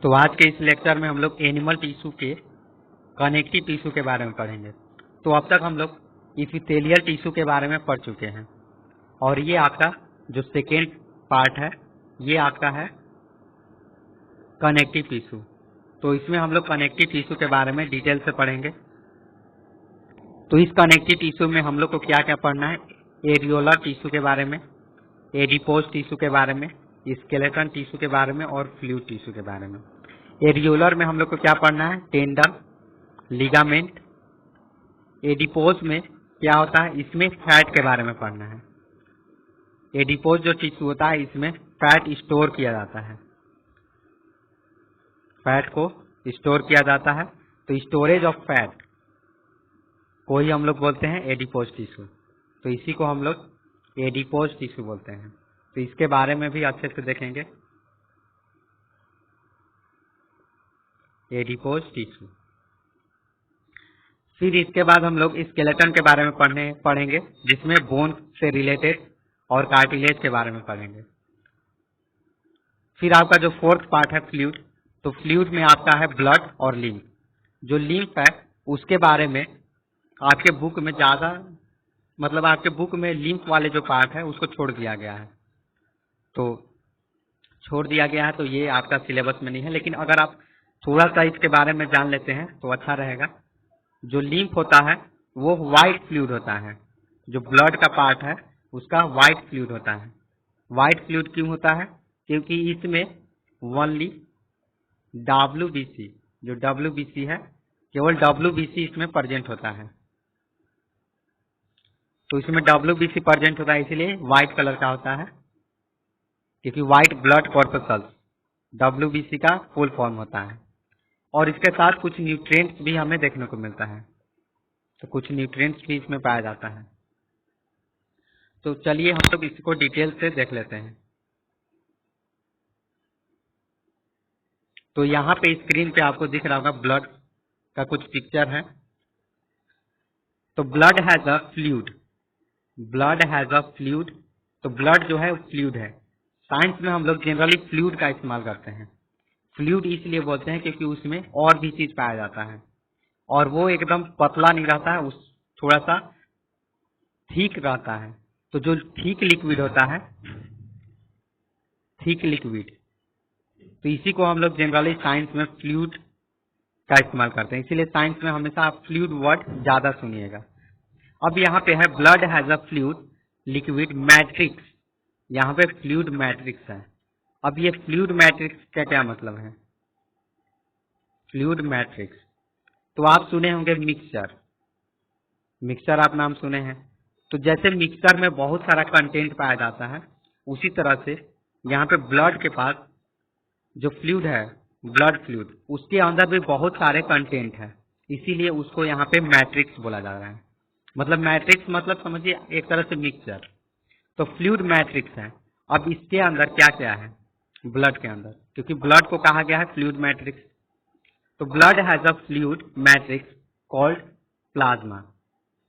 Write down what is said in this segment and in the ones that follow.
तो आज के इस लेक्चर में हम लोग एनिमल टिश्यू के कनेक्टिव टिश्यू के बारे में पढ़ेंगे। तो अब तक हम लोग इपिथेलियल टिश्यू के बारे में पढ़ चुके हैं और ये आपका जो सेकेंड पार्ट है ये आपका है कनेक्टिव टिश्यू। तो इसमें हम लोग कनेक्टिव टिश्यू के बारे में डिटेल से पढ़ेंगे। तो इस कनेक्टिव टिश्यू में हम लोग को क्या क्या पढ़ना है, एरियोलर टिश्यू के बारे में, एडिपोज टिश्यू के बारे में, स्केलेटन टिश्यू के बारे में और फ्लूइड टिश्यू के बारे में। एरियोलर में हम लोग को क्या पढ़ना है, टेंडन, लिगामेंट। एडिपोज में क्या होता है, इसमें फैट के बारे में पढ़ना है। एडिपोज जो टिश्यू होता है इसमें फैट स्टोर किया जाता है, फैट को स्टोर किया जाता है। तो स्टोरेज ऑफ फैट को ही हम लोग बोलते हैं एडिपोज टिश्यू। तो इसी को हम लोग एडिपोज टिश्यू बोलते हैं। तो इसके बारे में भी अच्छे से देखेंगे, एडिपोज टिश्यू। फिर इसके बाद हम लोग स्केलेटन के बारे में पढ़ेंगे जिसमें बोन से रिलेटेड और कार्टिलेज के बारे में पढ़ेंगे। फिर आपका जो फोर्थ पार्ट है फ्लूइड, तो फ्लूइड में आपका है ब्लड और लिम्फ। जो लिम्फ है उसके बारे में आपके बुक में ज्यादा आपके बुक में लिम्फ वाले जो पार्ट है उसको छोड़ दिया गया है। तो ये आपका सिलेबस में नहीं है, लेकिन अगर आप थोड़ा सा इसके बारे में जान लेते हैं तो अच्छा रहेगा। जो लिम्फ होता है वो व्हाइट फ्लूइड होता है, जो ब्लड का पार्ट है उसका व्हाइट फ्लूइड होता है। व्हाइट फ्लूइड क्यों होता है, क्योंकि इसमें ओनली WBC, जो WBC है केवल WBC इसमें प्रेजेंट होता है। तो इसमें WBC प्रेजेंट होता है इसलिए व्हाइट कलर का होता है, क्योंकि व्हाइट ब्लड कॉर्पसल्स WBC का फुल फॉर्म होता है। और इसके साथ कुछ न्यूट्रिएंट्स भी हमें देखने को मिलता है, तो कुछ न्यूट्रिएंट्स भी इसमें पाया जाता है। तो चलिए हम लोग इसको डिटेल से देख लेते हैं। तो यहाँ पे स्क्रीन पे आपको दिख रहा होगा ब्लड का कुछ पिक्चर है। तो blood has a fluid, blood has a fluid. तो ब्लड जो है फ्लूइड है। साइंस में हम लोग जनरली फ्लूइड का इस्तेमाल करते हैं। फ्लूइड इसलिए बोलते हैं क्योंकि उसमें और भी चीज पाया जाता है और वो एकदम पतला नहीं रहता है, उस थोड़ा सा ठीक रहता है। तो जो थिक लिक्विड होता है, थिक लिक्विड, तो इसी को हम लोग जनरली साइंस में फ्लूइड का इस्तेमाल करते हैं। इसीलिए साइंस में हमेशा आप फ्लूइड वर्ड ज्यादा सुनिएगा। अब यहाँ पे है blood has a fluid liquid matrix. यहाँ पे फ्लूइड मैट्रिक्स है। अब ये फ्लूइड मैट्रिक्स का क्या मतलब है, फ्लूइड मैट्रिक्स। तो आप सुने होंगे मिक्सचर, मिक्सचर आप नाम सुने हैं। तो जैसे मिक्सचर में बहुत सारा कंटेंट पाया जाता है, उसी तरह से यहाँ पे ब्लड के पास जो फ्लूइड है, ब्लड फ्लूइड, उसके अंदर भी बहुत सारे कंटेंट है, इसीलिए उसको यहाँ पे मैट्रिक्स बोला जा रहा है। मैट्रिक्स समझिए एक तरह से मिक्सचर। तो फ्लूइड मैट्रिक्स है। अब इसके अंदर क्या क्या है, ब्लड के अंदर, क्योंकि ब्लड को कहा गया है फ्लूइड मैट्रिक्स। तो blood has a fluid matrix called plasma.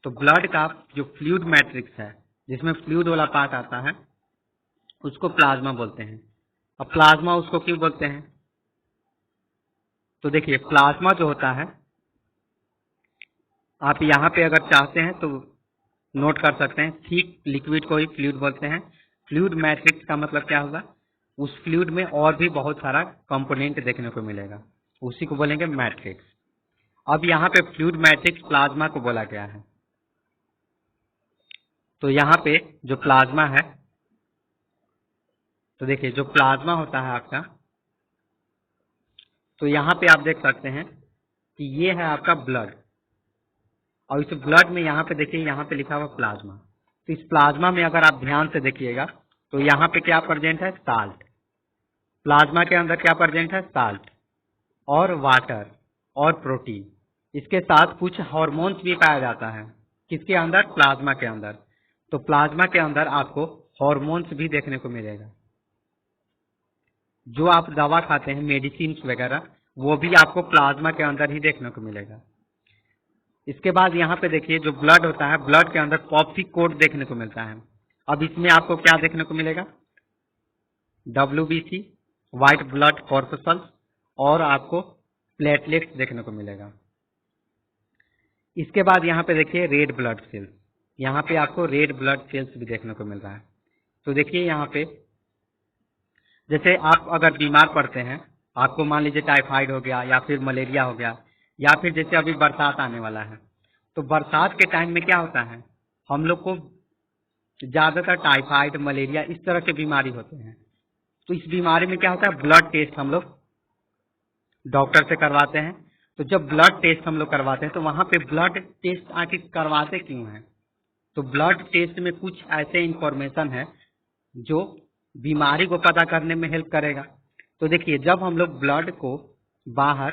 तो ब्लड का जो फ्लूइड मैट्रिक्स है जिसमें फ्लूइड वाला पार्ट आता है उसको प्लाज्मा बोलते हैं। अब प्लाज्मा उसको क्यों बोलते हैं, तो देखिए प्लाज्मा जो होता है, आप यहाँ पे अगर चाहते हैं तो नोट कर सकते हैं, थिक लिक्विड को ही फ्लूइड बोलते हैं। फ्लूइड मैट्रिक्स का मतलब क्या होगा, उस फ्लूइड में और भी बहुत सारा कंपोनेंट देखने को मिलेगा, उसी को बोलेंगे मैट्रिक्स। अब यहाँ पे फ्लूइड मैट्रिक्स प्लाज्मा को बोला गया है। तो यहाँ पे जो प्लाज्मा है, तो देखिए जो प्लाज्मा होता है आपका, तो यहाँ पे आप देख सकते हैं कि ये है आपका ब्लड, और इस ब्लड में यहाँ पे देखिए यहाँ पे लिखा हुआ प्लाज्मा। तो इस प्लाज्मा में अगर आप ध्यान से देखिएगा तो यहाँ पे क्या प्रेजेंट है, साल्ट। प्लाज्मा के अंदर क्या प्रेजेंट है, साल्ट और वाटर और प्रोटीन। इसके साथ कुछ हार्मोन्स भी पाया जाता है, किसके अंदर, प्लाज्मा के अंदर। तो प्लाज्मा के अंदर आपको हार्मोन्स भी देखने को मिलेगा। जो आप दवा खाते हैं, मेडिसिन वगैरह, वो भी आपको प्लाज्मा के अंदर ही देखने को मिलेगा। इसके बाद यहाँ पे देखिए जो ब्लड होता है, ब्लड के अंदर पॉप्सी कोड देखने को मिलता है। अब इसमें आपको क्या देखने को मिलेगा, WBC, व्हाइट ब्लड कॉर्पसल्स और आपको प्लेटलेट्स देखने को मिलेगा। इसके बाद यहाँ पे देखिए रेड ब्लड सेल्स, यहाँ पे आपको रेड ब्लड सेल्स भी देखने को मिल रहा है। तो देखिए यहाँ पे जैसे आप अगर बीमार पड़ते हैं, आपको मान लीजिए टाइफाइड हो गया या फिर मलेरिया हो गया, या फिर जैसे अभी बरसात आने वाला है, तो बरसात के टाइम में क्या होता है, हम लोग को ज्यादातर टाइफाइड मलेरिया इस तरह के बीमारी होते हैं। तो इस बीमारी में क्या होता है, ब्लड टेस्ट हम लोग डॉक्टर से करवाते हैं। तो जब ब्लड टेस्ट हम लोग करवाते हैं तो वहां पे ब्लड टेस्ट आखिर करवाते क्यों हैं, तो ब्लड टेस्ट में कुछ ऐसे इंफॉर्मेशन है जो बीमारी को पता करने में हेल्प करेगा। तो देखिए जब हम लोग ब्लड को बाहर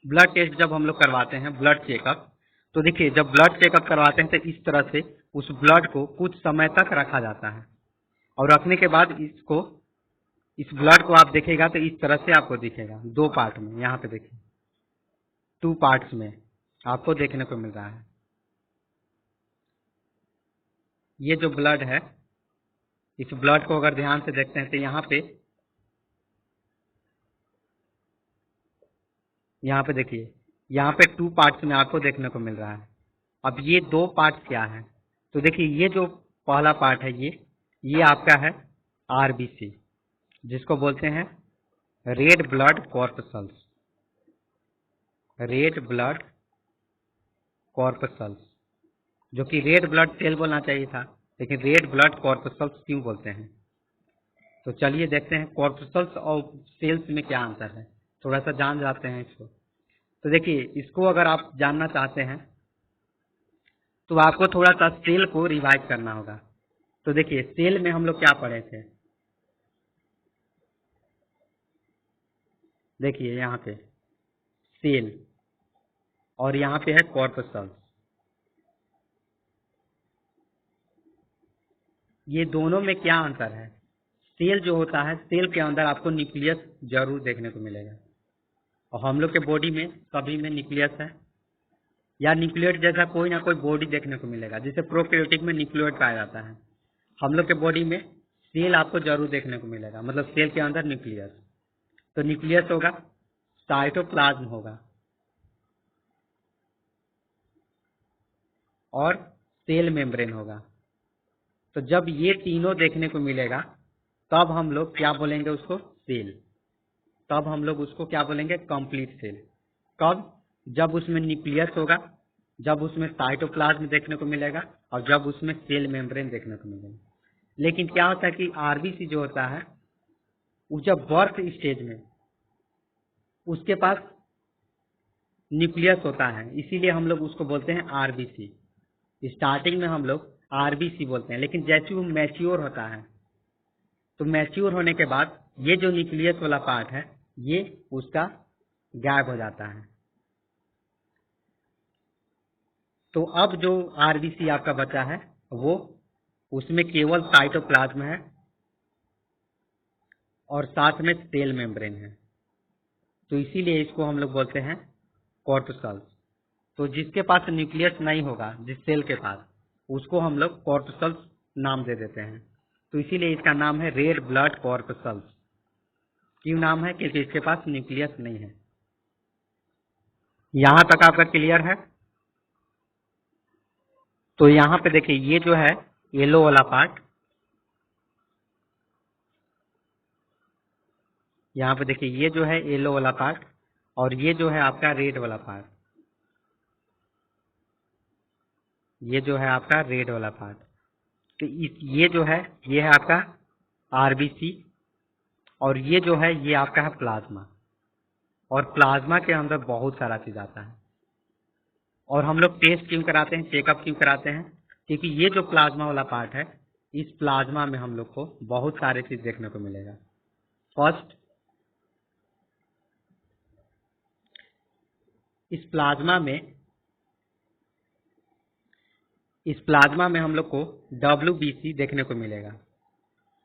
ब्लड टेस्ट जब हम लोग करवाते हैं, ब्लड चेकअप, तो देखिए जब ब्लड चेकअप करवाते हैं तो इस तरह से उस ब्लड को कुछ समय तक रखा जाता है, और रखने के बाद इस ब्लड को आप देखेगा तो इस तरह से आपको दिखेगा, दो पार्ट में, यहाँ पे देखिए 2 पार्ट्स में आपको देखने को मिल रहा है। ये जो ब्लड है, इस ब्लड को अगर ध्यान से देखते हैं तो यहाँ पे देखिए, यहाँ पे 2 पार्ट्स में आपको देखने को मिल रहा है। अब ये 2 पार्ट्स क्या है, तो देखिए ये जो पहला पार्ट है, ये आपका है आरबीसी, जिसको बोलते हैं red blood corpuscles, red blood corpuscles, जो कि रेड ब्लड सेल बोलना चाहिए था, लेकिन रेड ब्लड कॉर्पसल्स क्यों बोलते हैं। तो चलिए देखते हैं कॉर्पसल्स और सेल्स में क्या अंतर है, थोड़ा सा जान जाते हैं इसको। तो देखिए इसको अगर आप जानना चाहते हैं तो आपको थोड़ा सा सेल को रिवाइज करना होगा। तो देखिए सेल में हम लोग क्या पढ़े थे, देखिए यहाँ पे सेल और यहाँ पे है कॉर्पसल्स, ये दोनों में क्या अंतर है। सेल जो होता है, सेल के अंदर आपको न्यूक्लियस जरूर देखने को मिलेगा, और हम लोग के बॉडी में सभी में न्यूक्लियस है, या न्यूक्लियस जैसा कोई ना कोई बॉडी देखने को मिलेगा, जिसे प्रोकैरियोटिक में न्यूक्लियस पाया जाता है। हम लोग के बॉडी में सेल आपको जरूर देखने को मिलेगा, मतलब सेल के अंदर न्यूक्लियस। तो न्यूक्लियस होगा, साइटोप्लाज्म होगा और सेल मेम्ब्रेन होगा। तो जब ये तीनों देखने को मिलेगा तब हम लोग क्या बोलेंगे उसको, सेल। तब हम लोग उसको क्या बोलेंगे, कंप्लीट सेल। कब, जब उसमें न्यूक्लियस होगा, जब उसमें साइटोप्लाज्म देखने को मिलेगा, और जब उसमें सेल मेम्ब्रेन देखने को मिलेगा। लेकिन क्या होता है कि आरबीसी जो होता है वो जब बर्थ स्टेज में उसके पास न्यूक्लियस होता है, इसीलिए हम लोग उसको बोलते हैं आरबीसी। स्टार्टिंग में हम लोग आरबीसी बोलते हैं, लेकिन जैसे वो मैच्योर होता है तो मैच्योर होने के बाद ये जो न्यूक्लियस वाला पार्ट है ये उसका गायब हो जाता है। तो अब जो आरबीसी आपका बचा है वो उसमें केवल साइटोप्लाज्म है और साथ में सेल मेम्ब्रेन है, तो इसीलिए इसको हम लोग बोलते हैं कॉर्पसल्स। तो जिसके पास न्यूक्लियस नहीं होगा, जिस सेल के पास, उसको हम लोग कॉर्पसल्स नाम दे देते हैं। तो इसीलिए इसका नाम है रेड ब्लड कॉर्पसल्स। क्यों नाम है, क्योंकि इसके पास न्यूक्लियस नहीं है। यहां तक आपका क्लियर है। तो यहाँ पे देखिए ये जो है येलो वाला पार्ट, यहाँ पे देखिए ये जो है येलो वाला पार्ट, और ये जो है आपका रेड वाला पार्ट, ये जो है आपका रेड वाला पार्ट। तो ये जो है ये है आपका आरबीसी, और ये जो है ये आपका है प्लाज्मा। और प्लाज्मा के अंदर बहुत सारा चीज आता है, और हम लोग टेस्ट क्यों कराते हैं, चेकअप क्यों कराते हैं, क्योंकि ये जो प्लाज्मा वाला पार्ट है, इस प्लाज्मा में हम लोग को बहुत सारे चीज देखने को मिलेगा। फर्स्ट, इस प्लाज्मा में हम लोग को डब्ल्यूबीसी देखने को मिलेगा,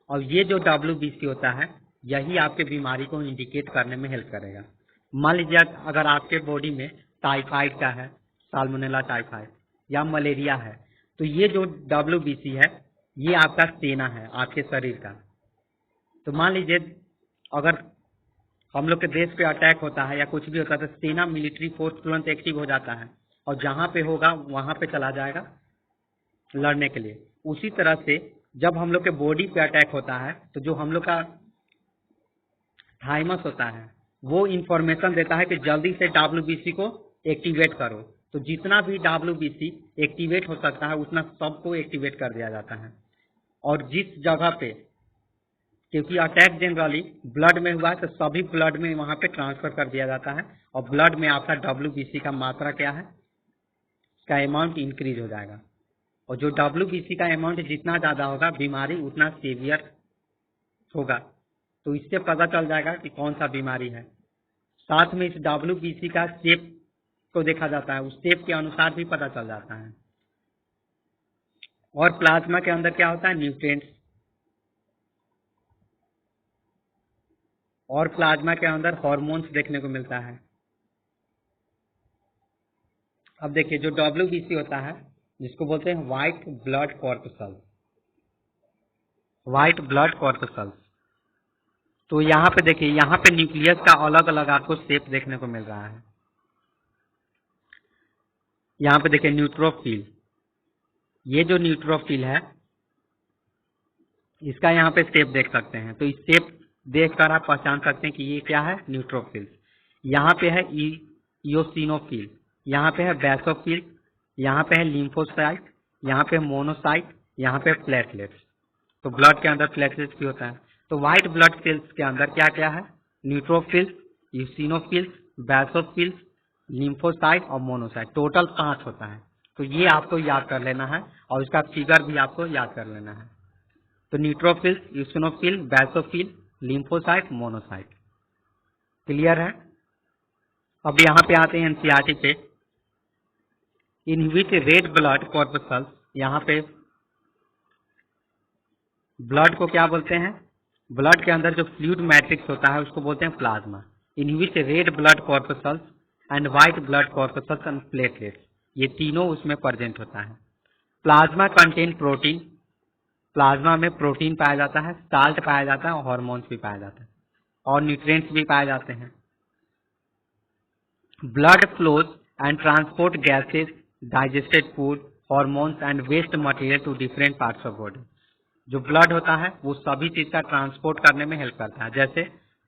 और ये जो डब्ल्यूबीसी होता है यही आपके बीमारी को इंडिकेट करने में हेल्प करेगा। मान लीजिए अगर आपके बॉडी में टाइफाइड का है, साल्मोनेला टाइफाइड या मलेरिया है, तो ये जो डब्ल्यूबीसी है ये आपका सेना है आपके शरीर का। तो मान लीजिए अगर हम लोग के देश पे अटैक होता है या कुछ भी होता है तो सेना मिलिट्री फोर्स तुरंत एक्टिव हो जाता है और जहाँ पे होगा वहाँ पे चला जाएगा लड़ने के लिए। उसी तरह से जब हम लोग के बॉडी पे अटैक होता है तो जो हम लोग का थाइमस होता है वो इंफॉर्मेशन देता है कि जल्दी से WBC को एक्टिवेट करो। तो जितना भी WBC एक्टिवेट हो सकता है उतना सबको एक्टिवेट कर दिया जाता है। और जिस जगह पे, क्योंकि अटैक जनरली ब्लड में हुआ है तो सभी ब्लड में वहां पे ट्रांसफर कर दिया जाता है और ब्लड में आपका WBC का मात्रा क्या है, का अमाउंट इंक्रीज हो जाएगा। और जो WBC का अमाउंट जितना ज्यादा होगा बीमारी उतना सीवियर होगा। तो इससे पता चल जाएगा कि कौन सा बीमारी है। साथ में इस WBC का शेप को देखा जाता है, उस शेप के अनुसार भी पता चल जाता है। और प्लाज्मा के अंदर क्या होता है, न्यूट्रिएंट्स। और प्लाज्मा के अंदर हार्मोन्स देखने को मिलता है। अब देखिए जो WBC होता है जिसको बोलते हैं white blood corpuscle, white blood corpuscle. तो यहाँ पे देखिए, यहाँ पे न्यूक्लियस का अलग अलग आपको शेप देखने को मिल रहा है। यहाँ पे देखिए न्यूट्रोफिल, ये जो न्यूट्रोफिल है इसका यहाँ पे शेप देख सकते हैं। तो इस शेप देखकर आप पहचान सकते हैं कि ये क्या है, न्यूट्रोफिल। यहाँ पे है इयोसिनोफिल, यहाँ पे है बेसोफिल, यहाँ पे है लिम्फोसाइट, यहाँ पे मोनोसाइट, यहाँ पे प्लेटलेट्स। तो ब्लड के अंदर प्लेटलेट्स भी होता है। तो व्हाइट ब्लड सेल्स के अंदर क्या क्या है, न्यूट्रोफिल्स, यूसिनोफिल्स, बेसोफिल्स, लिम्फोसाइट और मोनोसाइट। टोटल 5 होता है। तो ये आपको याद कर लेना है और इसका फिगर भी आपको याद कर लेना है। तो neutrophils, eosinophil, basophil, lymphocyte, monocyte. Clear है। अब यहाँ पे आते हैं एनसीईआरटी पे। इन विच रेड ब्लड कॉर्पसल्स, यहाँ पे ब्लड को क्या बोलते हैं, ब्लड के अंदर जो फ्लूइड मैट्रिक्स होता है उसको बोलते हैं plasma. In which red blood corpuscles and white blood corpuscles and platelets, ये तीनों उसमें प्रेजेंट होता है। प्लाज्मा कंटेन प्रोटीन, प्लाज्मा में प्रोटीन पाया जाता है, साल्ट पाया जाता है और हार्मोन्स भी पाया जाता है और न्यूट्रिएंट्स भी पाए जाते हैं। Blood flows and transport gases, digested food, hormones and waste material to different parts of body. जो ब्लड होता है वो सभी चीज का ट्रांसपोर्ट करने में हेल्प करता है। जैसे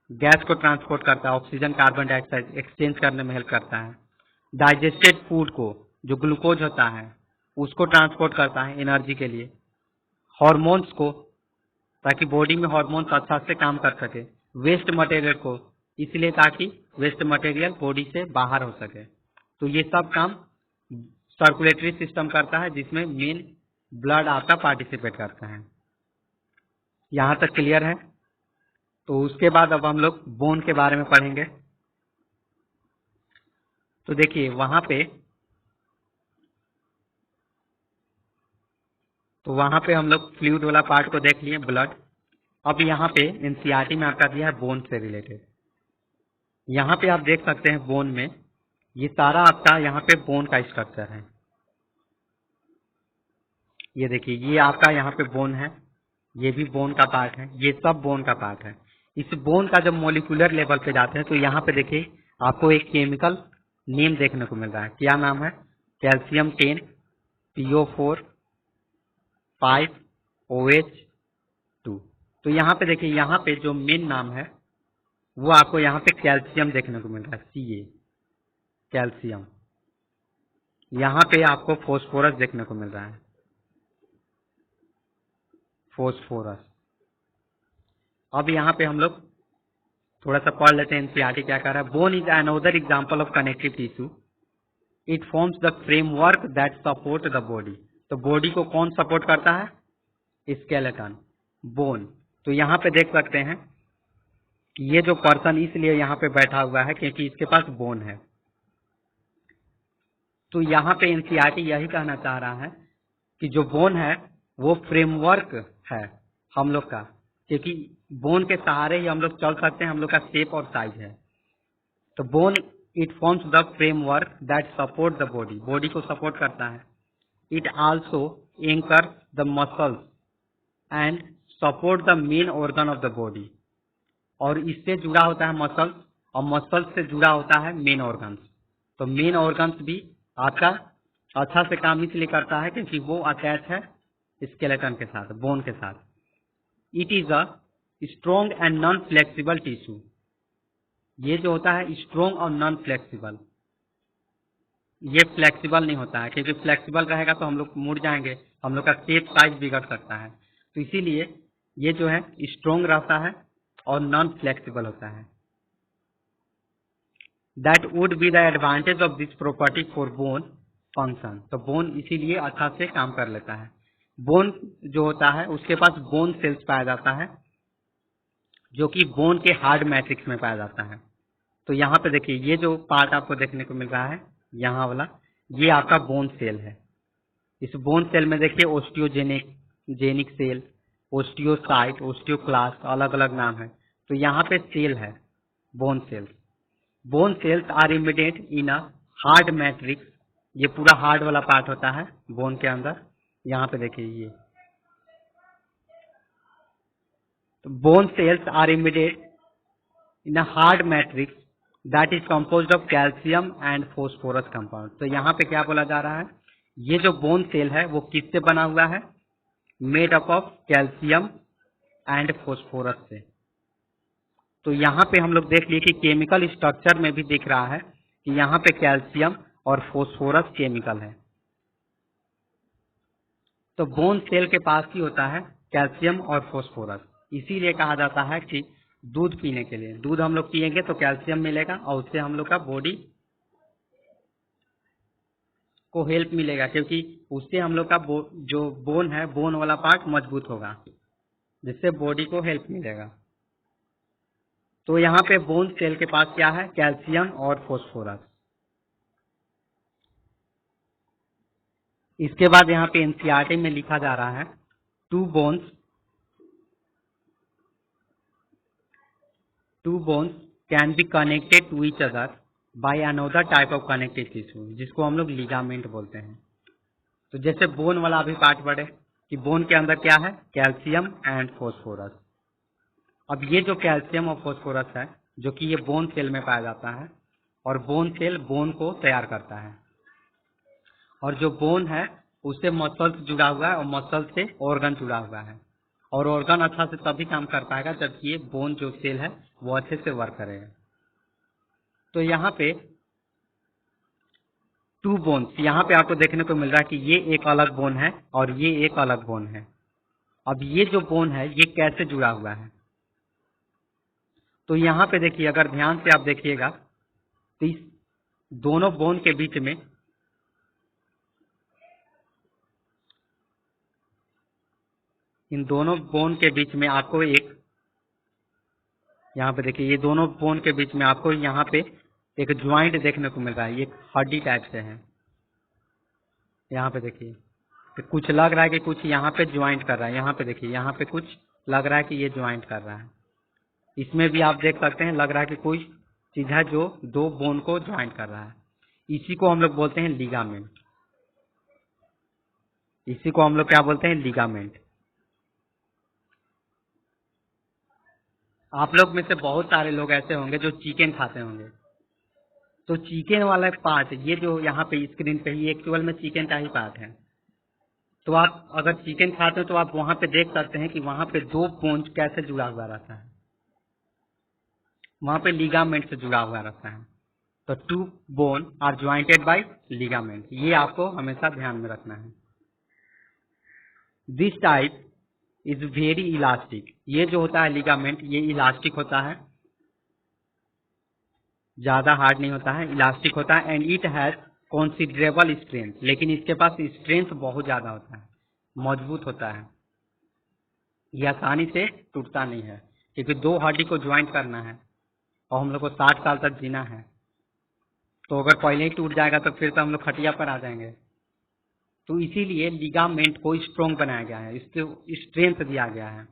गैस को ट्रांसपोर्ट करता है, ऑक्सीजन कार्बन डाइऑक्साइड एक्सचेंज करने में हेल्प करता है। डाइजेस्टेड फूड को, जो ग्लूकोज होता है उसको ट्रांसपोर्ट करता है एनर्जी के लिए। हार्मोन्स को, ताकि बॉडी में हार्मोन्स अच्छा से काम कर सके। वेस्ट मटेरियल को, इसलिए ताकि वेस्ट मटेरियल बॉडी से बाहर हो सके। तो ये सब काम सर्कुलेटरी सिस्टम करता है जिसमें मेन ब्लड आपका पार्टिसिपेट करता है। यहाँ तक क्लियर है। तो उसके बाद अब हम लोग बोन के बारे में पढ़ेंगे। तो देखिए वहां पे हम लोग फ्लूइड वाला पार्ट को देख लिए, ब्लड। अब यहाँ पे एनसीईआरटी में आपका दिया है बोन से रिलेटेड। यहाँ पे आप देख सकते हैं बोन में ये सारा आपका यहाँ पे बोन का स्ट्रक्चर है। ये देखिए ये आपका यहाँ पे बोन है, ये भी बोन का पार्ट है, ये सब बोन का पार्ट है। इस बोन का जब मोलिकुलर लेवल पे जाते हैं तो यहाँ पे देखिए आपको एक केमिकल नेम देखने को मिल रहा है। क्या नाम है, कैल्शियम 10 PO4 5 OH2। तो यहाँ पे देखिए, यहाँ पे जो मेन नाम है वो आपको यहाँ पे कैल्शियम देखने को मिल रहा है, Ca कैल्शियम। यहाँ पे आपको फोस्फोरस देखने को मिल रहा है, फोस्फोरस। अब यहाँ पे हम लोग थोड़ा सा पढ़ लेते हैं एनसीईआरटी क्या कर रहा है। Bone is another example of connective tissue, it forms the framework that support the body. तो बॉडी को कौन सपोर्ट करता है, स्केलेटन, बोन। तो यहाँ पे देख सकते हैं कि ये जो पर्सन इसलिए यहाँ पे बैठा हुआ है क्योंकि इसके पास बोन है। तो यहाँ पे एनसीईआरटी यही कहना चाह रहा है कि जो बोन है वो फ्रेमवर्क है हम लोग का, क्योंकि बोन के सहारे ही हम लोग चल सकते हैं, हम लोग का शेप और साइज है। तो bone it forms the framework that support the body, body को सपोर्ट करता है। It also anchor the muscles and support the main organ of the body. और इससे जुड़ा होता है मसल, और मसल से जुड़ा होता है मेन ऑर्गन्स। तो मेन ऑर्गन्स भी आपका अच्छा से काम इसलिए करता है क्योंकि वो अटैच है स्केलेटन के साथ, बोन के साथ। It is a strong and non flexible tissue. ये जो होता है स्ट्रॉन्ग और नॉन फ्लेक्सिबल, ये फ्लेक्सिबल नहीं होता है, क्योंकि फ्लेक्सिबल रहेगा तो हम लोग मुड़ जाएंगे, हम लोग का शेप साइज बिगड़ सकता है। तो इसीलिए ये जो है स्ट्रॉन्ग रहता है और नॉन फ्लेक्सिबल होता है। That would be the advantage of this property for bone function. तो बोन इसीलिए अच्छा से काम कर लेता है। बोन जो होता है उसके पास बोन सेल्स पाया जाता है, जो कि बोन के हार्ड मैट्रिक्स में पाया जाता है। तो यहाँ पे देखिए ये जो पार्ट आपको देखने को मिल रहा है यहाँ वाला, ये आपका बोन सेल है। इस बोन सेल में देखिए ओस्टियोजेनिक सेल, ओस्टियोसाइट, ओस्टियोक्लास्ट, अलग अलग नाम है। तो यहाँ पे सेल है bone cells. Bone cells are immediate in a hard matrix. ये पूरा हार्ड वाला पार्ट होता है बोन के अंदर। यहाँ पे देखिए ये तो bone cells are immediate in a hard matrix that is composed of calcium and phosphorus compound. तो यहाँ पे क्या बोला जा रहा है, ये जो बोन सेल है वो किससे बना हुआ है, made up of calcium and phosphorus से। तो यहाँ पे हम लोग देख लिए कि केमिकल स्ट्रक्चर में भी दिख रहा है कि यहाँ पे कैल्शियम और फोस्फोरस केमिकल है। तो बोन सेल के पास ही होता है कैल्शियम और फोस्फोरस। इसीलिए कहा जाता है कि दूध पीने के लिए, दूध हम लोग पिएंगे तो कैल्शियम मिलेगा और उससे हम लोग का बॉडी को हेल्प मिलेगा, क्योंकि उससे हम लोग का जो बोन है, बोन वाला पार्ट मजबूत होगा, जिससे बॉडी को हेल्प मिलेगा। तो यहाँ पे बोन सेल के पास क्या है, कैल्शियम और फोस्फोरस। इसके बाद यहाँ पे एनसीईआरटी में लिखा जा रहा है two bones can be connected to each other by another type of connective tissue, जिसको हम लोग लिगामेंट बोलते हैं। तो जैसे बोन वाला अभी पार्ट बढ़े कि बोन के अंदर क्या है, कैल्शियम एंड फोस्फोरस। अब ये जो कैल्शियम और फोस्फोरस है जो कि ये बोन सेल में पाया जाता है, और बोन सेल बोन को तैयार करता है, और जो बोन है उससे मसल से जुड़ा हुआ है और मसल से ऑर्गन जुड़ा हुआ है, और ऑर्गन अच्छा से तभी काम कर पाएगा जब ये बोन जो सेल है वो अच्छे से वर्क करेगा। तो यहाँ पे टू बोन्स, यहाँ पे आपको देखने को मिल रहा है कि ये एक अलग बोन है और ये एक अलग बोन है। अब ये जो बोन है ये कैसे जुड़ा हुआ है, तो यहाँ पे देखिए, अगर ध्यान से आप देखिएगा तो इस दोनों बोन के बीच में इन दोनों बोन के बीच में आपको एक, यहाँ पे देखिए ये दोनों बोन के बीच में आपको यहाँ पे एक ज्वाइंट देखने को मिल रहा है, ये एक हड्डी टाइप से है। यहाँ पे देखिए तो कुछ लग रहा है कि कुछ यहाँ पे ज्वाइंट कर रहा है, यहाँ पे देखिए यहाँ पे कुछ लग रहा है कि ये ज्वाइंट कर रहा है। इसमें भी आप देख सकते हैं लग रहा है कि कोई चीज है जो दो बोन को ज्वाइंट कर रहा है। इसी को हम लोग बोलते हैं लिगामेंट। इसी को हम लोग क्या बोलते हैं, लिगामेंट। आप लोग में से बहुत सारे लोग ऐसे होंगे जो चिकन खाते होंगे। तो चिकन वाला पार्ट, ये जो यहाँ पे स्क्रीन पे ही एक्चुअल में चिकन का ही पार्ट है। तो आप अगर चिकन खाते हो तो आप वहां पे देख सकते हैं कि वहां पे दो बोन कैसे जुड़ा हुआ रहता है, वहां पे लिगामेंट से जुड़ा हुआ रहता है। तो two bone are jointed by ligament, ये आपको हमेशा ध्यान में रखना है। This type is very elastic. ये जो होता है लिगामेंट, ये इलास्टिक होता है, ज्यादा हार्ड नहीं होता है, इलास्टिक होता है। एंड इट हैज कॉन्सिडरेबल स्ट्रेंथ, लेकिन इसके पास स्ट्रेंथ बहुत ज्यादा होता है, मजबूत होता है, ये आसानी से टूटता नहीं है, क्योंकि दो हड्डी को ज्वाइंट करना है और हम लोग को 60 साल तक जीना है। तो अगर पहले ही टूट जाएगा तो फिर तो हम लोग खटिया पर आ जाएंगे। तो इसीलिए लिगामेंट को स्ट्रॉन्ग बनाया गया है, इसको स्ट्रेंथ दिया गया है।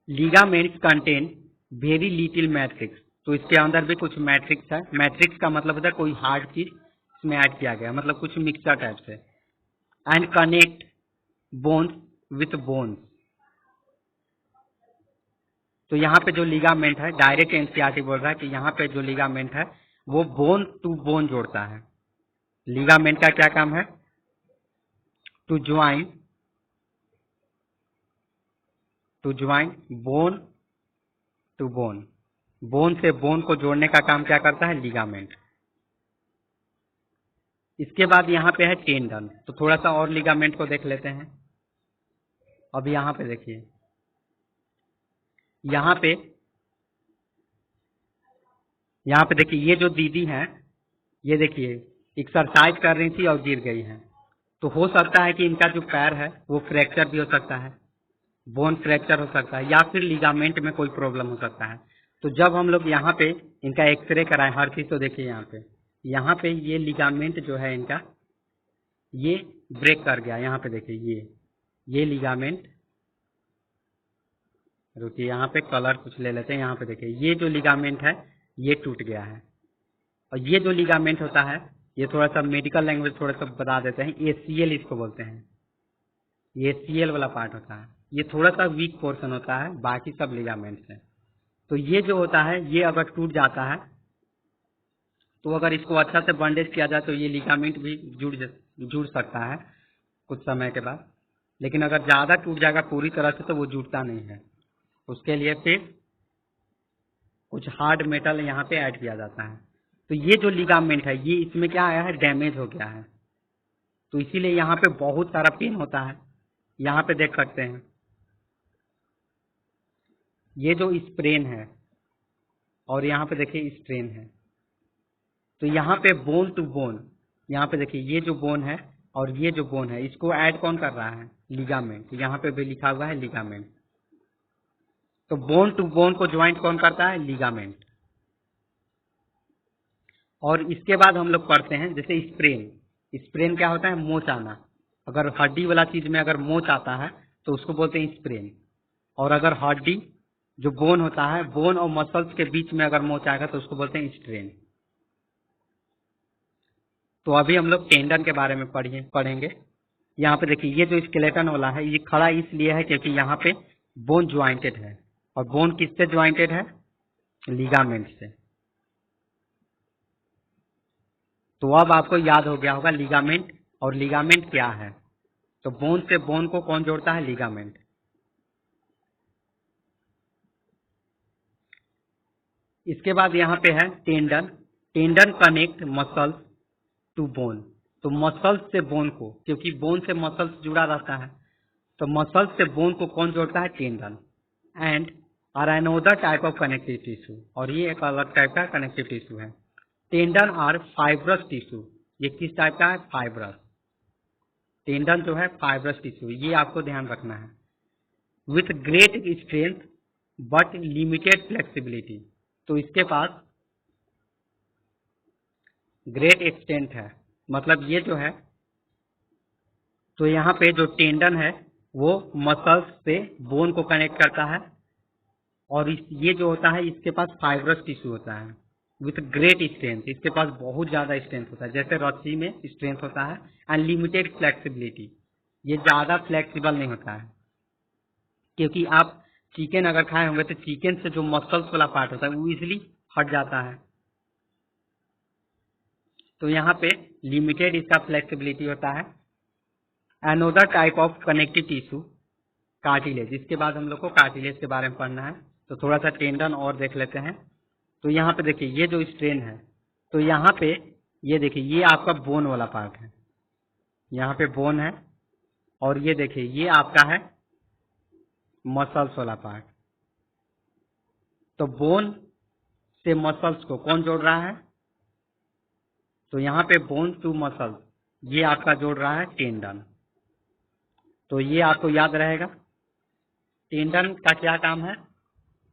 Ligaments contain very little matrix. तो इसके अंदर भी कुछ मैट्रिक्स है। मैट्रिक्स का मतलब होता है कोई हार्ड चीज इसमें ऐड किया गया, मतलब कुछ मिक्सचर टाइप से। And connect bones with bones. तो यहाँ पे जो लिगामेंट है, डायरेक्ट एनसीईआरटी बोल रहा है कि यहाँ पे जो लिगामेंट है वो बोन टू बोन जोड़ता है। लिगामेंट का क्या काम है? To join bone to bone, bone से बोन को जोड़ने का काम क्या करता है? लिगामेंट। इसके बाद यहाँ पे है टेंडन। तो थोड़ा सा और लिगामेंट को देख लेते हैं। अब यहाँ पे देखिए, यहाँ पे देखिए, ये जो दीदी हैं, ये देखिए एक्सरसाइज कर रही थी और गिर गई हैं। तो हो सकता है कि इनका जो पैर है वो फ्रैक्चर भी हो सकता है, बोन फ्रैक्चर हो सकता है, या फिर लिगामेंट में कोई प्रॉब्लम हो सकता है। तो जब हम लोग यहाँ पे इनका एक्सरे कराएं हर चीज, तो देखिए यहाँ पे ये लिगामेंट जो है इनका, ये ब्रेक कर गया। यहाँ पे देखिए ये लिगामेंट, रुकिए यहाँ पे कलर कुछ ले लेते हैं। यहाँ पे देखिए ये जो लिगामेंट है ये टूट गया है। और ये जो लिगामेंट होता है, ये थोड़ा सा मेडिकल लैंग्वेज थोड़ा सा बता देते हैं, ACL इसको बोलते हैं। ये ACL वाला पार्ट होता है, ये थोड़ा सा वीक पोर्शन होता है, बाकी सब लिगामेंट्स है। तो ये जो होता है, ये अगर टूट जाता है तो अगर इसको अच्छा से बंडेज किया जाए तो ये लिगामेंट भी जुड़ सकता है कुछ समय के बाद। लेकिन अगर ज्यादा टूट जाएगा पूरी तरह से तो वो जुड़ता नहीं है। उसके लिए फिर कुछ हार्ड मेटल यहाँ पे ऐड किया जाता है। तो ये जो लिगामेंट है, ये इसमें क्या आया है? डैमेज हो गया है। तो इसीलिए यहाँ पे बहुत सारा पेन होता है। यहाँ पे देख सकते हैं, ये जो स्प्रेन है और यहाँ पे देखिए स्ट्रेन है। तो यहाँ पे बोन टू बोन, यहाँ पे देखिए ये जो बोन है और ये जो बोन है, इसको ऐड कौन कर रहा है? लिगामेंट। यहाँ पे भी लिखा हुआ है लिगामेंट। तो बोन टू बोन को ज्वाइंट कौन करता है? लिगामेंट। और इसके बाद हम लोग पढ़ते हैं जैसे स्प्रेन। स्प्रेन क्या होता है? मोच आना। अगर हड्डी वाला चीज में अगर मोच आता है तो उसको बोलते हैं स्प्रेन। और अगर हड्डी जो बोन होता है, बोन और मसल्स के बीच में अगर मोच आएगा तो उसको बोलते हैं स्ट्रेन। तो अभी हम लोग टेंडन के बारे में पढ़ेंगे। यहाँ पे देखिए ये जो स्केलेटन वाला है, ये खड़ा इसलिए है क्योंकि यहाँ पे बोन ज्वाइंटेड है। और बोन किससे ज्वाइंटेड है? लिगामेंट से। तो अब आपको याद हो गया होगा लिगामेंट, और लिगामेंट क्या है। तो बोन से बोन को कौन जोड़ता है? लिगामेंट। इसके बाद यहाँ पे है tendon. Tendon connect muscles to bone. तो मसल्स से बोन को, क्योंकि बोन से मसल्स जुड़ा रहता है, तो मसल्स से बोन को कौन जोड़ता है? Tendon. And are another type of connective tissue, और ये एक अलग टाइप का कनेक्टिव टिश्यू है। Tendon are fibrous tissue. ये किस टाइप का है? फाइब्रस। टेंडन जो है फाइब्रस टिश्यू, ये आपको ध्यान रखना है। With great strength but limited flexibility. तो इसके पास ग्रेट एक्सटेंट है, मतलब ये जो है, तो यहाँ पे जो टेंडन है वो मसल्स से बोन को कनेक्ट करता है। और ये जो होता है, इसके पास फाइब्रस टिश्यू होता है विथ ग्रेट स्ट्रेंथ। इसके पास बहुत ज्यादा स्ट्रेंथ होता है, जैसे रस्सी में स्ट्रेंथ होता है। एंड लिमिटेड फ्लेक्सिबिलिटी, ये ज्यादा फ्लेक्सिबल नहीं होता है। क्योंकि आप चिकन अगर खाए होंगे तो चिकन से जो मसल्स वाला पार्ट होता है वो इजिली हट जाता है। तो यहाँ पे लिमिटेड इसका फ्लेक्सिबिलिटी होता है। Another type of connective tissue cartilage. इसके बाद हम लोग को कार्टिलेज के बारे में पढ़ना है। तो थोड़ा सा टेंडन और देख लेते हैं। तो यहाँ पे देखिए ये जो स्ट्रेन है, तो यहाँ पे ये देखिए ये आपका बोन वाला पार्ट है, यहाँ पे बोन है। और ये देखिए ये आपका है मसल्स वाला पार्ट। तो बोन से मसल्स को कौन जोड़ रहा है? तो यहाँ पे बोन टू मसल्स, ये आपका जोड़ रहा है टेंडन। तो ये आपको याद रहेगा, टेंडन का क्या काम है?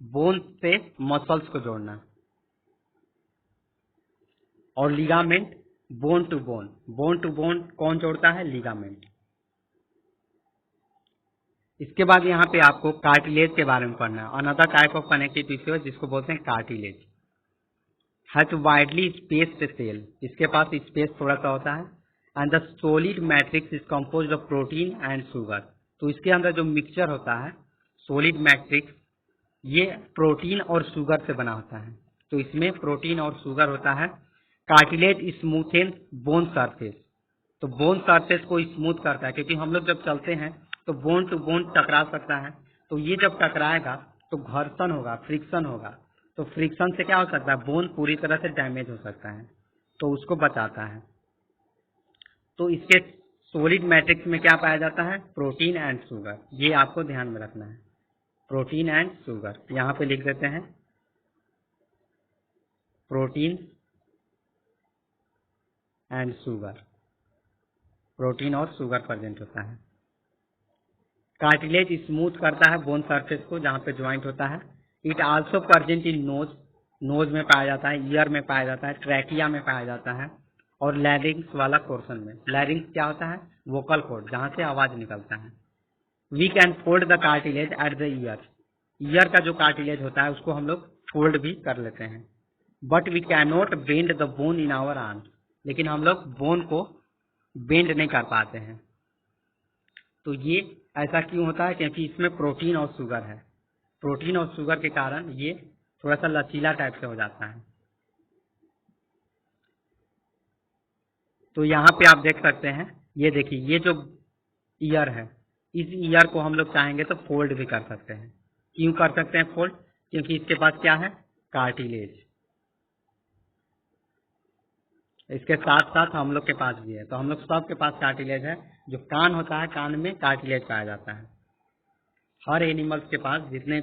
बोन से मसल्स को जोड़ना। और ligament bone to bone, bone to bone कौन जोड़ता है? लिगामेंट। इसके बाद यहाँ पे आपको कार्टिलेज के बारे में पढ़ना है। Another type of connective tissue है जिसको बोलते हैं cartilage. Has widely spaced cell, इसके पास स्पेस थोड़ा सा होता है। And the solid matrix is composed of protein and sugar. तो इसके अंदर जो मिक्सचर होता है, सॉलिड मैट्रिक्स, ये प्रोटीन और शुगर से बना होता है। तो इसमें प्रोटीन और शुगर होता है। कार्टिलेज स्मूथेन बोन सरफेस, तो बोन सरफेस को स्मूथ करता है, क्योंकि हम लोग जब चलते हैं तो बोन टू बोन टकरा सकता है। तो ये जब टकराएगा तो घर्षण होगा, फ्रिक्शन होगा। तो फ्रिक्शन से क्या हो सकता है, बोन पूरी तरह से डैमेज हो सकता है, तो उसको बचाता है। तो इसके सॉलिड मैट्रिक्स में क्या पाया जाता है, प्रोटीन एंड शुगर। ये आपको ध्यान में रखना है, प्रोटीन एंड शुगर। यहाँ पे लिख देते हैं प्रोटीन एंड शुगर, प्रोटीन और शुगर प्रेजेंट होता है। कार्टिलेज स्मूथ करता है बोन सरफेस को जहाँ पे ज्वाइंट होता है। It also present in nose, nose में पाया जाता है, ईयर में पाया जाता है, ट्रैकिया में पाया जाता है, और लैरिंग्स वाला पोर्शन में। लैरिंग्स क्या होता है, वोकल कॉर्ड, जहाँ से आवाज निकलता है। We can fold the cartilage at the ear, ear का जो कार्टिलेज होता है उसको हम लोग फोल्ड भी कर लेते हैं। But we can not bend the bone in our arm, लेकिन हम लोग बोन को बेंड नहीं कर पाते हैं। तो ये ऐसा क्यों होता है, क्योंकि इसमें प्रोटीन और शुगर है। प्रोटीन और शुगर के कारण ये थोड़ा सा लचीला टाइप से हो जाता है। तो यहाँ पे आप देख सकते हैं, ये देखिए, ये जो ईयर है, इस ईयर को हम लोग चाहेंगे तो फोल्ड भी कर सकते हैं। क्यों कर सकते हैं फोल्ड, क्योंकि इसके पास क्या है, कार्टिलेज। इसके साथ साथ हम लोग के पास भी है, तो हम लोग सबके पास कार्टिलेज है। जो कान होता है, कान में कार्टिलेज पाया जाता है। हर एनिमल्स के पास, जितने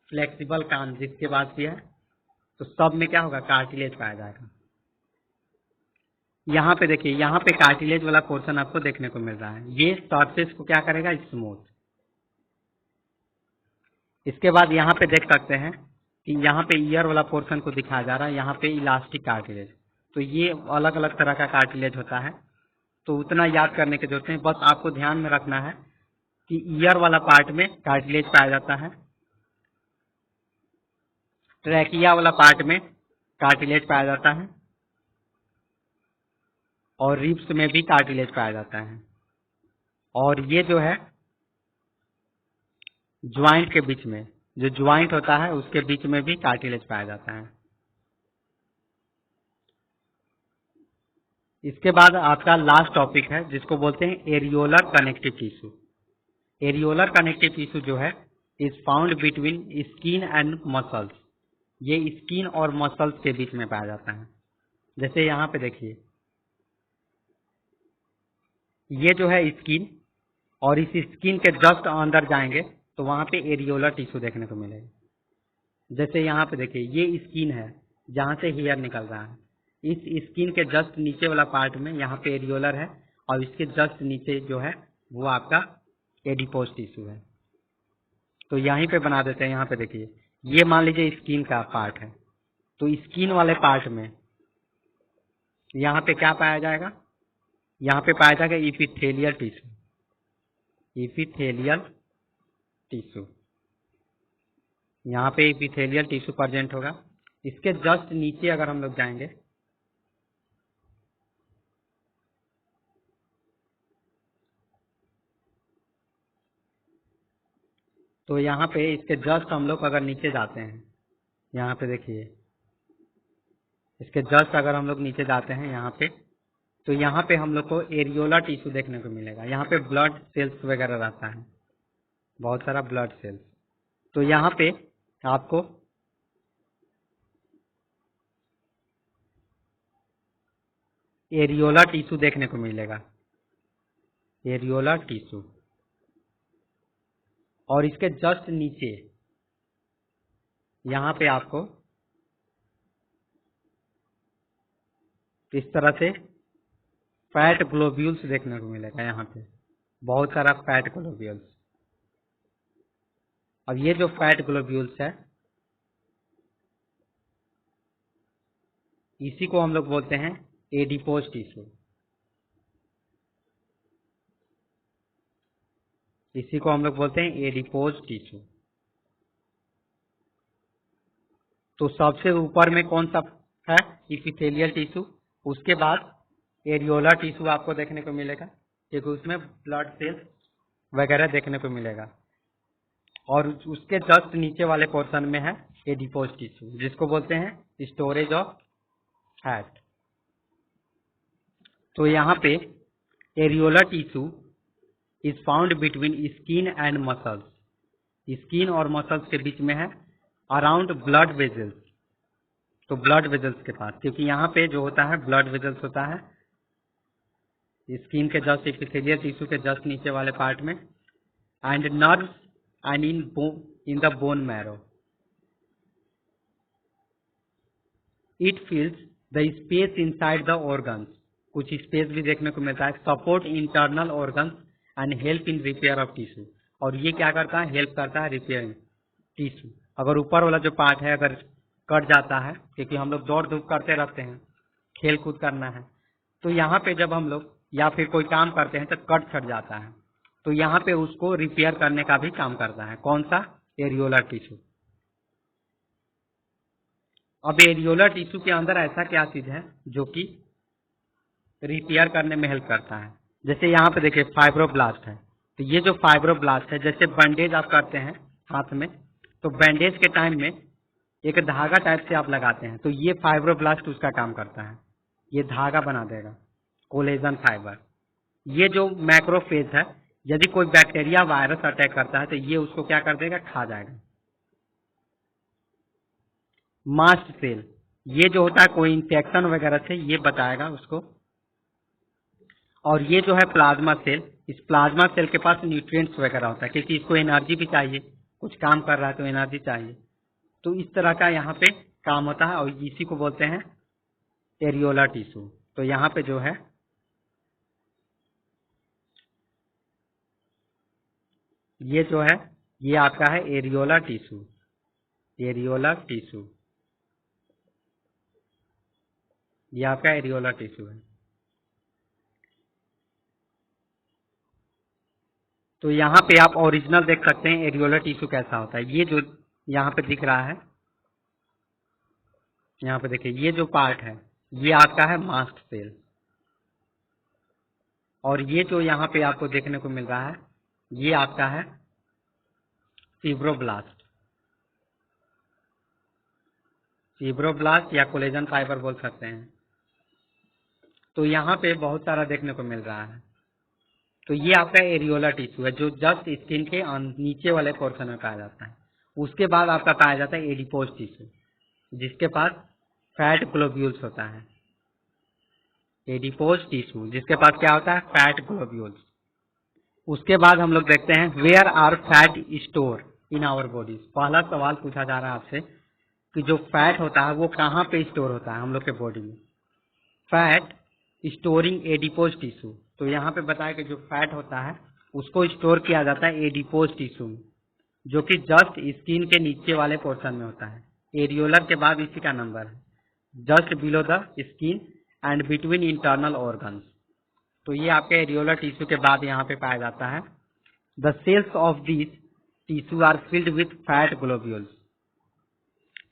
फ्लेक्सिबल कान जिसके पास भी है, तो सब में क्या होगा, कार्टिलेज पाया जाएगा। यहाँ पे देखिए, यहाँ पे कार्टिलेज वाला पोर्शन आपको देखने को मिल रहा है। ये सरफेस को क्या करेगा, स्मूथ। इसके बाद यहाँ पे देख सकते हैं कि यहाँ पे ईयर वाला पोर्शन को दिखाया जा रहा है, यहाँ पे इलास्टिक कार्टिलेज। तो ये अलग अलग तरह का कार्टिलेज होता है, तो उतना याद करने की जरूरत नहीं। बस आपको ध्यान में रखना है कि ईयर वाला पार्ट में कार्टिलेज पाया जाता है, ट्रैकिया वाला पार्ट में कार्टिलेज पाया जाता है, और रिब्स में भी कार्टिलेज पाया जाता है। और ये जो है ज्वाइंट के बीच में, जो ज्वाइंट होता है उसके बीच में भी कार्टिलेज पाया जाता है। इसके बाद आपका लास्ट टॉपिक है, जिसको बोलते हैं areolar connective tissue. Areolar connective tissue जो है is found between skin and muscles. ये स्किन और मसल्स के बीच में पाया जाता है। जैसे यहाँ पे देखिए, ये जो है स्किन, और इस स्किन के जस्ट अंदर जाएंगे तो वहां पे एरियोलर टिश्यू देखने को मिलेगा। जैसे यहाँ पे देखिए, ये स्किन है जहाँ से हेयर निकल रहा है। इस स्किन के जस्ट नीचे वाला पार्ट में यहाँ पे एरियोलर है, और इसके जस्ट नीचे जो है वो आपका एडिपोज टिश्यू है। तो यहीं पे बना देते हैं। यहाँ पे देखिए, ये मान लीजिए स्किन का पार्ट है, तो स्किन वाले पार्ट में यहाँ पे क्या पाया जाएगा, यहाँ पे पाया जाएगा इपिथेलियल टिश्यू। इपिथेलियल टिश्यू, यहाँ पे इपिथेलियल टिश्यू प्रेजेंट होगा। इसके जस्ट नीचे अगर हम लोग जाएंगे तो यहाँ पे इसके जस्ट हम लोग अगर नीचे जाते हैं, यहाँ पे देखिए, इसके जस्ट अगर हम लोग नीचे जाते हैं यहाँ पे, तो यहाँ पे हम लोग को एरियोला टिश्यू देखने को मिलेगा। यहाँ पे ब्लड सेल्स वगैरह रहता है, बहुत सारा ब्लड सेल्स। तो यहाँ पे आपको एरियोला टिश्यू देखने को मिलेगा, एरियोला टिश्यू। और इसके जस्ट नीचे यहाँ पे आपको इस तरह से फैट ग्लोब्यूल्स देखने को मिलेगा। यहाँ पे बहुत सारा फैट ग्लोब्यूल्स। अब ये जो फैट ग्लोब्यूल्स है, इसी को हम लोग बोलते हैं एडिपोज टिश्यू। इसी को हम लोग बोलते हैं एडिपोज टिश्यू। तो सबसे ऊपर में कौन सा है, इपिथेलियल टिश्यू। उसके बाद एरियोला टिश्यू आपको देखने को मिलेगा, क्योंकि उसमें ब्लड सेल्स वगैरह देखने को मिलेगा। और उसके जस्ट नीचे वाले पोर्शन में है एडिपोज टिश्यू, जिसको बोलते हैं स्टोरेज ऑफ फैट। तो यहाँ पे areolar tissue is found between skin and muscles, skin और मसल्स के बीच में है, अराउंड ब्लड वेजल्स, तो ब्लड वेजल्स के पास, क्योंकि यहाँ पे जो होता है ब्लड वेजल्स होता है स्किन के जस्ट एपिथेलियल टिश्यू के जस्ट नीचे वाले पार्ट में, and nerves and in the bone marrow. It फिल्स the space inside the organs, कुछ स्पेस भी देखने को मिलता है, support internal organs and help in repair of tissue, और ये क्या करता है, हेल्प करता है रिपेयर टिश्यू। अगर ऊपर वाला जो पार्ट है अगर कट जाता है, क्योंकि हम लोग दौड़ धूप करते रहते हैं, खेल कूद करना है, तो यहाँ पे जब हम लोग या फिर कोई काम करते हैं तो कट छट जाता है, तो यहाँ पे उसको रिपेयर करने का भी काम करता है। कौन सा, एरियोलर टिश्यू। अब एरियोलर टिश्यू के अंदर ऐसा क्या चीज है जो कि रिपेयर करने में हेल्प करता है। जैसे यहाँ पे देखिए फाइब्रोब्लास्ट है, तो ये जो फाइब्रोब्लास्ट है, जैसे बैंडेज आप करते हैं हाथ में, तो बैंडेज के टाइम में एक धागा टाइप से आप लगाते हैं, तो ये फाइब्रोब्लास्ट उसका काम करता है, ये धागा बना देगा, कोलेजन फाइबर। ये जो मैक्रोफेज है, यदि कोई बैक्टीरिया वायरस अटैक करता है तो ये उसको क्या कर देगा, खा जाएगा। मास्ट सेल, ये जो होता है कोई इंफेक्शन वगैरह से ये बचाएगा उसको। और ये जो है प्लाज्मा सेल, इस प्लाज्मा सेल के पास न्यूट्रिएंट्स वगैरह होता है, क्योंकि इसको एनर्जी भी चाहिए, कुछ काम कर रहा है तो एनर्जी चाहिए, तो इस तरह का यहाँ पे काम होता है, और इसी को बोलते हैं एरियोलर टिश्यू। तो यहाँ पे जो है ये जो है ये आपका है एरियोलर टिश्यू, एरियोलर टिश्यू, ये आपका एरियोलर टिश्यू है। तो यहाँ पे आप ओरिजिनल देख सकते हैं एरियोलर टिश्यू कैसा होता है। ये जो यहाँ पे दिख रहा है, यहाँ पे देखिए ये जो पार्ट है ये आपका है मास्ट सेल, और ये जो यहाँ पे आपको देखने को मिल रहा है ये आपका है फिब्रोब्लास्ट, फिब्रोब्लास्ट या कोलेजन फाइबर बोल सकते हैं। तो यहाँ पे बहुत सारा देखने को मिल रहा है। तो ये आपका एरियोलर टिश्यू है जो जस्ट स्किन के नीचे वाले पोर्शन में पाया जाता है। उसके बाद आपका पाया जाता है एडिपोज टिश्यू, जिसके पास फैट ग्लोब्यूल्स होता है। एडिपोज टिश्यू जिसके पास क्या होता है, फैट ग्लोब्यूल्स। उसके बाद हम लोग देखते हैं where are fat store in our bodies. पहला सवाल पूछा जा रहा है आपसे कि जो फैट होता है वो कहाँ पे स्टोर होता है हम लोग के बॉडी में। फैट स्टोरिंग एडिपोज टिश्यू, तो यहाँ पे बताया कि जो फैट होता है उसको स्टोर किया जाता है एडिपोज टिश्यू में, जो कि जस्ट स्किन के नीचे वाले पोर्शन में होता है। एरियोलर के बाद इसी का नंबर है, just below the skin and between internal organs. तो ये आपके एरियोलर टिश्यू के बाद यहाँ पे पाया जाता है। The cells of this tissue are filled with fat globules,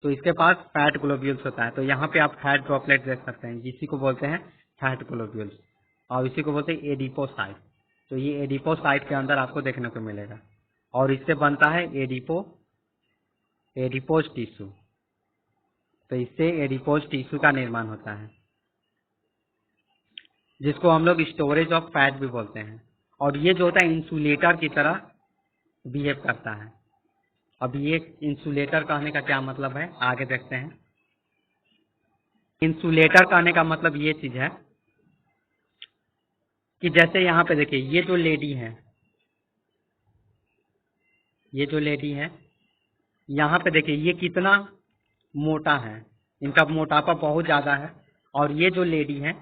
तो इसके पास फैट ग्लोब्यूल्स होता है। तो यहाँ पे आप फैट ड्रॉपलेट देख सकते हैं, इसी को बोलते हैं फैट ग्लोब्यूल्स, और इसी को बोलते हैं एडिपोसाइट। तो ये एडिपोसाइट के अंदर आपको देखने को मिलेगा, और इससे बनता है एडिपोज टिश्यू। तो इससे एडिपोज टिश्यू का निर्माण होता है, जिसको हम लोग स्टोरेज ऑफ फैट भी बोलते हैं। और ये जो होता है इंसुलेटर की तरह बिहेव करता है। अब ये इंसुलेटर कहने का क्या मतलब है, आगे देखते हैं। इंसुलेटर कहने का मतलब ये चीज है कि जैसे यहाँ पे देखिए ये जो लेडी है, ये जो लेडी है यहाँ पे देखिए ये कितना मोटा है, इनका मोटापा बहुत ज्यादा है। और ये जो लेडी है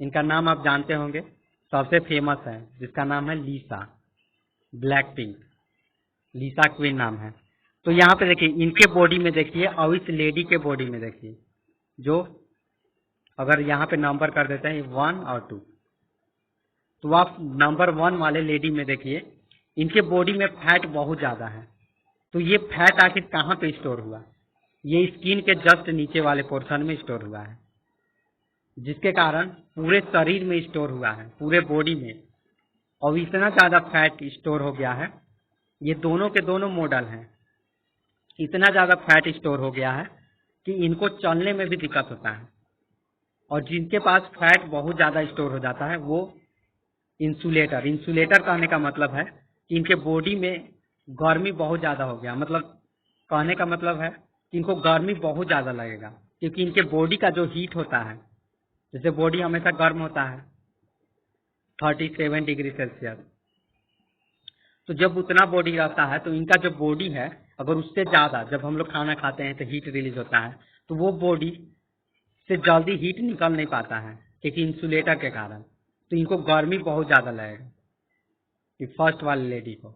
इनका नाम आप जानते होंगे, सबसे फेमस है जिसका नाम है लीसा, ब्लैक पिंक, लीसा क्वीन नाम है। तो यहाँ पे देखिए इनके बॉडी में देखिए और इस लेडी के बॉडी में देखिए, जो अगर यहाँ पे नंबर कर देते हैं 1 और 2, तो आप नंबर 1 वाले लेडी में देखिए इनके बॉडी में फैट बहुत ज्यादा है। तो ये फैट आखिर कहाँ पे स्टोर हुआ, ये स्किन के जस्ट नीचे वाले पोर्शन में स्टोर हुआ है, जिसके कारण पूरे शरीर में स्टोर हुआ है, पूरे बॉडी में। और इतना ज्यादा फैट स्टोर हो गया है ये दोनों के दोनों मॉडल हैं। इतना ज़्यादा फैट स्टोर हो गया है कि इनको चलने में भी दिक्कत होता है। और जिनके पास फैट बहुत ज़्यादा स्टोर हो जाता है वो इंसुलेटर कहने का मतलब है कि इनके बॉडी में गर्मी बहुत ज़्यादा हो गया, मतलब कहने का मतलब है कि इनको गर्मी बहुत ज़्यादा लगेगा, क्योंकि इनके बॉडी का जो हीट होता है, जैसे बॉडी हमेशा गर्म होता है 37 डिग्री सेल्सियस, तो जब उतना बॉडी रहता है तो इनका जो बॉडी है अगर उससे ज़्यादा, जब हम लोग खाना खाते हैं तो हीट रिलीज होता है, तो वो बॉडी से जल्दी हीट निकल नहीं पाता है क्योंकि इंसुलेटर के कारण, तो इनको गर्मी बहुत ज़्यादा लगेगा ये फर्स्ट वाली लेडी को।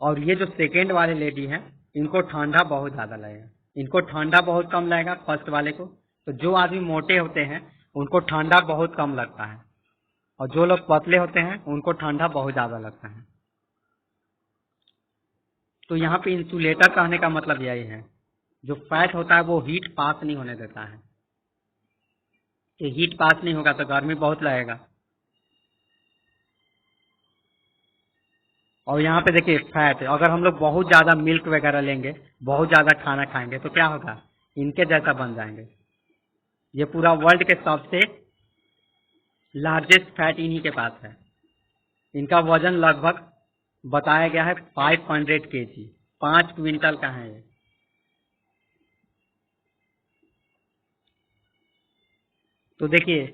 और ये जो सेकेंड वाले लेडी हैं इनको ठंडा बहुत ज़्यादा लगेगा, इनको ठंडा बहुत कम लगेगा फर्स्ट वाले को। तो जो आदमी मोटे होते हैं उनको ठंडा बहुत कम लगता है, और जो लोग पतले होते हैं उनको ठंडा बहुत ज़्यादा लगता है। तो यहाँ पे इंसुलेटर कहने का मतलब यही है, जो फैट होता है वो हीट पास नहीं होने देता है, कि हीट पास नहीं होगा तो गर्मी बहुत लगेगा। और यहाँ पे देखिए फैट, अगर हम लोग बहुत ज़्यादा मिल्क वगैरह लेंगे, बहुत ज़्यादा खाना खाएंगे तो क्या होगा, इनके जैसा बन जाएंगे। ये पूरा वर्ल्ड के सबसे लार्जेस्ट फैट इन्हीं के पास है। इनका वजन लगभग बताया गया है 500 kg, 5 क्विंटल का है ये। तो देखिए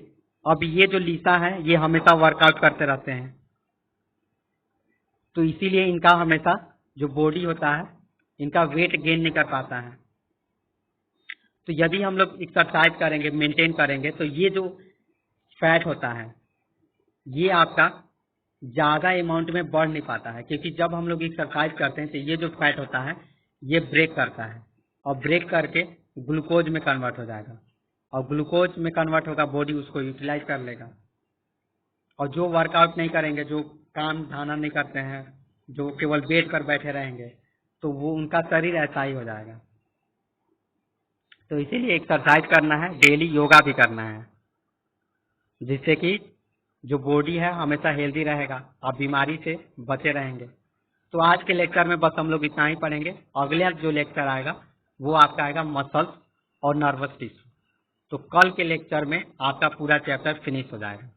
अब ये जो लीसा है ये हमेशा वर्कआउट करते रहते हैं, तो इसीलिए इनका हमेशा जो बॉडी होता है इनका वेट गेन नहीं कर पाता है। तो यदि हम लोग एक्सरसाइज करेंगे, मेंटेन करेंगे, तो ये जो फैट होता है ये आपका ज़्यादा अमाउंट में बढ़ नहीं पाता है, क्योंकि जब हम लोग एक्सरसाइज करते हैं तो ये जो फैट होता है ये ब्रेक करता है, और ब्रेक करके ग्लूकोज में कन्वर्ट हो जाएगा, और ग्लूकोज में कन्वर्ट होगा, बॉडी उसको यूटिलाइज कर लेगा। और जो वर्कआउट नहीं करेंगे, जो काम धाना नहीं करते हैं, जो केवल बेड पर बैठे रहेंगे, तो वो उनका शरीर ऐसा ही हो जाएगा। तो इसीलिए एक्सरसाइज करना है, डेली योगा भी करना है, जिससे कि जो बॉडी है हमेशा हेल्दी रहेगा, आप बीमारी से बचे रहेंगे। तो आज के लेक्चर में बस हम लोग इतना ही पढ़ेंगे। अगले जो लेक्चर आएगा वो आपका आएगा मसल्स और नर्वस टिश्यू। तो कल के लेक्चर में आपका पूरा चैप्टर फिनिश हो जाएगा।